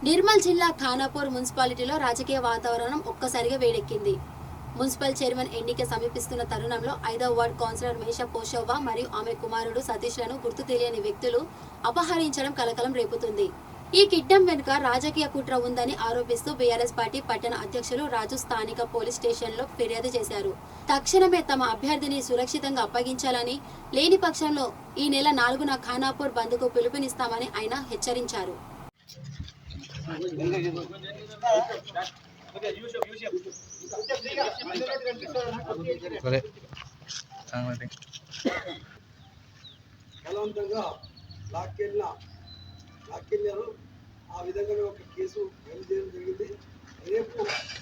నిర్మల్ జిల్లా ఖానాపూర్ మున్సిపాలిటీలో రాజకీయ వాతావరణం ఒక్కసారిగా వేడెక్కింది. మున్సిపల్ చైర్మన్ ఎన్నిక సమీపిస్తున్న తరుణంలో 5వ వార్డు కౌన్సిలర్ మేషా పోషవ్వ మరియు ఆమె కుమారుడు సతీష్లను గుర్తు తెలియని వ్యక్తులు అపహరించడం కలకలం రేపుతుంది. ఈ కిడ్నాప్ వెనుక రాజకీయ కుట్ర ఉందని ఆరోపిస్తూ బీఆర్ఎస్ పార్టీ పట్టణ అధ్యక్షులు రాజు స్థానిక పోలీస్ స్టేషన్లో ఫిర్యాదు చేశారు. తక్షణమే తమ అభ్యర్థిని సురక్షితంగా అప్పగించాలని, లేని పక్షంలో ఈ నెల 4న ఖానాపూర్ బంద్కు పిలుపునిస్తామని ఆయన హెచ్చరించారు. బలవంతంగా లాక్కెళ్ళారు. ఆ విధంగా ఒక కేసు ఫైల్ చేయడం జరిగింది. రేపు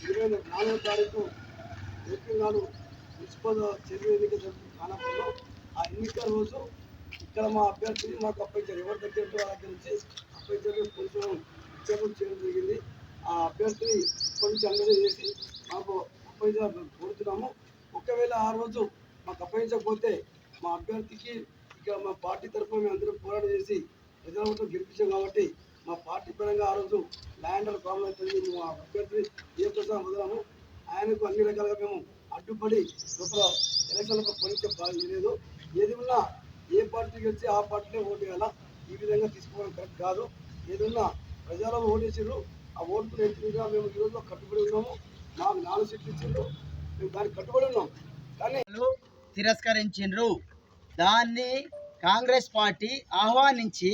24వ తారీఖు నాడు మున్సిపల్ చైర్మన్ ఎన్నిక జరుగుతుంది ఖానాపూర్లో. ఆ ఎన్నిక రోజు ఇక్కడ మా అభ్యర్థిని మాకు అప్పగించారు. ఎవరి దగ్గర దగ్గర నుంచి అప్పగించారు, పోలీసులు విచారణ చేయడం జరిగింది. ఆ అభ్యర్థిని ఇప్పటి నుంచి అందరూ చేసి మాకు అప్పగించాలని కోరుతున్నాము. ఒకవేళ ఆ రోజు మాకు అప్పగించకపోతే మా అభ్యర్థికి ఇక్కడ మా పార్టీ తరఫున మేము అందరం పోరాటం చేసి ప్రజలతో గెలిపించాం కాబట్టి మా పార్టీ పరంగా ఆ రోజు ల్యాండ్ అండ్ ప్రాబ్లం అవుతుంది. మా అభ్యర్థిని ఏ ప్రసాదం వదలము. ఆయనకు అన్ని రకాలుగా మేము అడ్డుపడి లోపల ఎలక్షన్లకు పోలించే బాధ్యత లేదు. ఏది ఉన్నా ఏ పార్టీకి వచ్చి ఆ పార్టీలో ఓటు వేయాలా, ఈ విధంగా తీసుకోవడం కరెక్ట్ కాదు. ఏదన్నా ప్రజలలో ఓటేసారు, ఆ ఓటుకు ఎంట్రీగా మేము ఈరోజు కట్టుబడి ఉన్నాము. మాకు 4 సీట్లు ఇచ్చిండ్రు, మేము దానికి కట్టుబడి ఉన్నాం. కానీ తిరస్కరించిండ్రు. దాన్ని కాంగ్రెస్ పార్టీ ఆహ్వానించి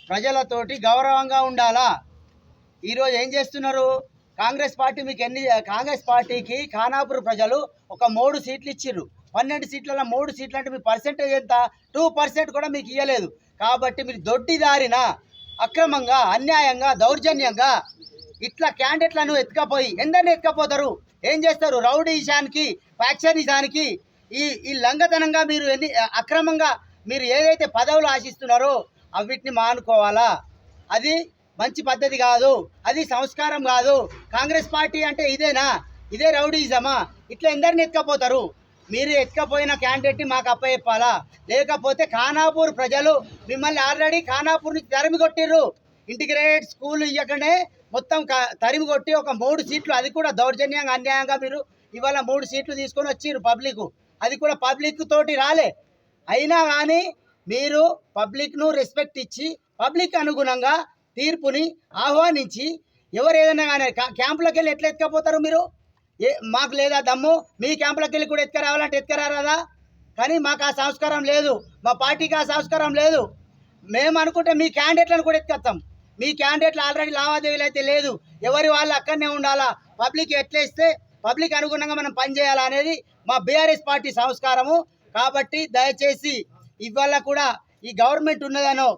ప్రజలతోటి గౌరవంగా ఉండాలా. ఈరోజు ఏం చేస్తున్నారు? కాంగ్రెస్ పార్టీకి ఖానాపూర్ ప్రజలు ఒక 3 సీట్లు ఇచ్చిర్రు. 12 సీట్లలో 3 సీట్లు అంటే మీ పర్సెంటేజ్ ఎంత? 2% కూడా మీకు ఇవ్వలేదు. కాబట్టి మీరు దొడ్డిదారిన అక్రమంగా, అన్యాయంగా, దౌర్జన్యంగా ఇట్లా క్యాండిడేట్లను ఎత్తుకపోయి ఎందరిని ఎత్తుకపోతారు? ఏం చేస్తారు? రౌడీజానికి, ఫ్యాక్షనిజానికి, ఈ లంగతనంగా మీరు అక్రమంగా మీరు ఏదైతే పదవులు ఆశిస్తున్నారో అవిటిని మానుకోవాలా. అది మంచి పద్ధతి కాదు, అది సంస్కారం కాదు. కాంగ్రెస్ పార్టీ అంటే ఇదేనా? ఇదే రౌడీజమా? ఇట్లా ఎందరిని ఎత్తుకపోతారు? మీరు ఎత్తుకపోయిన క్యాండిడేట్ని మాకు అప్పచెప్పాలా. లేకపోతే ఖానాపూర్ ప్రజలు మిమ్మల్ని ఆల్రెడీ ఖానాపూర్ నుంచి తరిమి కొట్టిర్రు. ఇంటిగ్రేటెడ్ స్కూల్ ఇవ్వకనే మొత్తం తరిమి కొట్టి ఒక 3 సీట్లు, అది కూడా దౌర్జన్యంగా, అన్యాయంగా మీరు ఇవాళ 3 సీట్లు తీసుకొని వచ్చిర్రు పబ్లిక్. అది కూడా పబ్లిక్ తోటి రాలే. అయినా కానీ మీరు పబ్లిక్ను రెస్పెక్ట్ ఇచ్చి పబ్లిక్ అనుగుణంగా తీర్పుని ఆహ్వానించి ఎవరు ఏదైనా కానీ క్యాంపులకు వెళ్ళి ఎట్లా ఎత్తుకపోతారు మీరు? మాకు లేదా దమ్ము? మీ క్యాంపులకు వెళ్ళి కూడా ఎత్తుకరావాలంటే ఎత్తుకరాదా? కానీ మాకు ఆ సంస్కారం లేదు, మా పార్టీకి ఆ సంస్కారం లేదు. మేము అనుకుంటే మీ క్యాండిడేట్లను కూడా ఎత్తుకొస్తాం. మీ క్యాండిడేట్లు ఆల్రెడీ లావాదేవీలు అయితే లేదు, ఎవరి వాళ్ళు అక్కడనే ఉండాలా. పబ్లిక్ ఎట్లా ఇస్తే పబ్లిక్ అనుగుణంగా మనం పనిచేయాలా అనేది మా బీఆర్ఎస్ పార్టీ సంస్కారము. కాబట్టి దయచేసి ఇవాళ కూడా ఈ గవర్నమెంట్ ఉన్నదనో,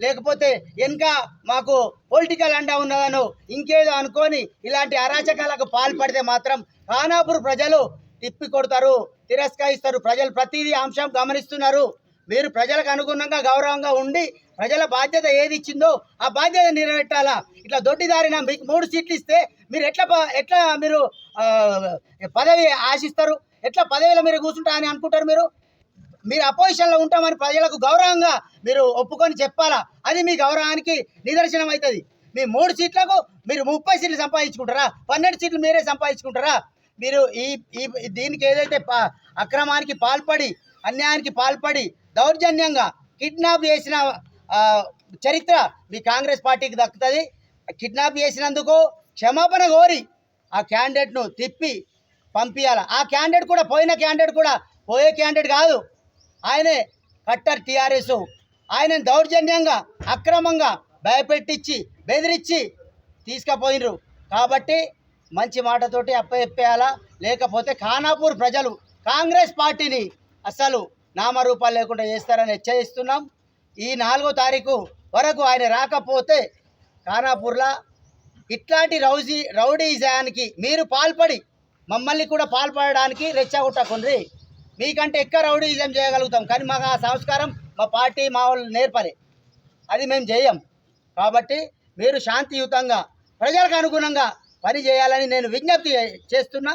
లేకపోతే ఇంకా మాకు పొలిటికల్ అండా ఉన్నదనో, ఇంకేదో అనుకొని ఇలాంటి అరాచకాలకు పాల్పడితే మాత్రం ఖానాపూర్ ప్రజలు తిప్పి కొడతారు, తిరస్కరిస్తారు. ప్రజలు ప్రతిదీ అంశం గమనిస్తున్నారు. మీరు ప్రజలకు అనుగుణంగా గౌరవంగా ఉండి ప్రజల బాధ్యత ఏది ఇచ్చిందో ఆ బాధ్యత నెరవేర్చాలా. ఇట్లా దొడ్డిదారిన మీకు 3 సీట్లు ఇస్తే మీరు ఎట్లా మీరు పదవి ఆశిస్తారు? ఎట్లా పదవిలో మీరు కూర్చుంటా అని అనుకుంటారు? మీరు అపోజిషన్లో ఉంటామని ప్రజలకు గౌరవంగా మీరు ఒప్పుకొని చెప్పాలా. అది మీ గౌరవానికి నిదర్శనం అవుతుంది. మీ 3 సీట్లకు మీరు 30 సీట్లు సంపాదించుకుంటారా? 12 సీట్లు మీరే సంపాదించుకుంటారా? మీరు దీనికి ఏదైతే అక్రమానికి పాల్పడి, అన్యాయానికి పాల్పడి, దౌర్జన్యంగా కిడ్నాప్ చేసిన చరిత్ర మీ కాంగ్రెస్ పార్టీకి దక్కుతుంది. కిడ్నాప్ చేసినందుకు క్షమాపణ కోరి ఆ క్యాండిడేట్ను తిప్పి పంపించాలి. ఆ క్యాండిడేట్ కూడా పోయే క్యాండిడేట్ కాదు, ఆయనే కట్టర్ టీఆర్ఎస్. ఆయన దౌర్జన్యంగా, అక్రమంగా భయపెట్టించి, బెదిరించి తీసుకుపోయినరు. కాబట్టి మంచి మాటతోటి అప్పచెప్పేయాలా. లేకపోతే ఖానాపూర్ ప్రజలు కాంగ్రెస్ పార్టీని అసలు నామరూపాలు లేకుండా చేస్తారని హెచ్చరిస్తున్నాం. ఈ 4వ తారీఖు వరకు ఆయన రాకపోతే ఖానాపూర్లో ఇట్లాంటి రౌడీజానికి మీరు పాల్పడి మమ్మల్ని కూడా పాల్పడడానికి రెచ్చగొట్టకుండ్రి. మీకంటే ఎక్కువ రౌడీజం చేయగలుగుతాం, కానీ మాకు ఆ సంస్కారం మా పార్టీ మా వాళ్ళు నేర్పలే, అది మేము చేయం. కాబట్టి మీరు శాంతియుతంగా ప్రజలకు అనుగుణంగా పని చేయాలని నేను విజ్ఞప్తి చేస్తున్నా.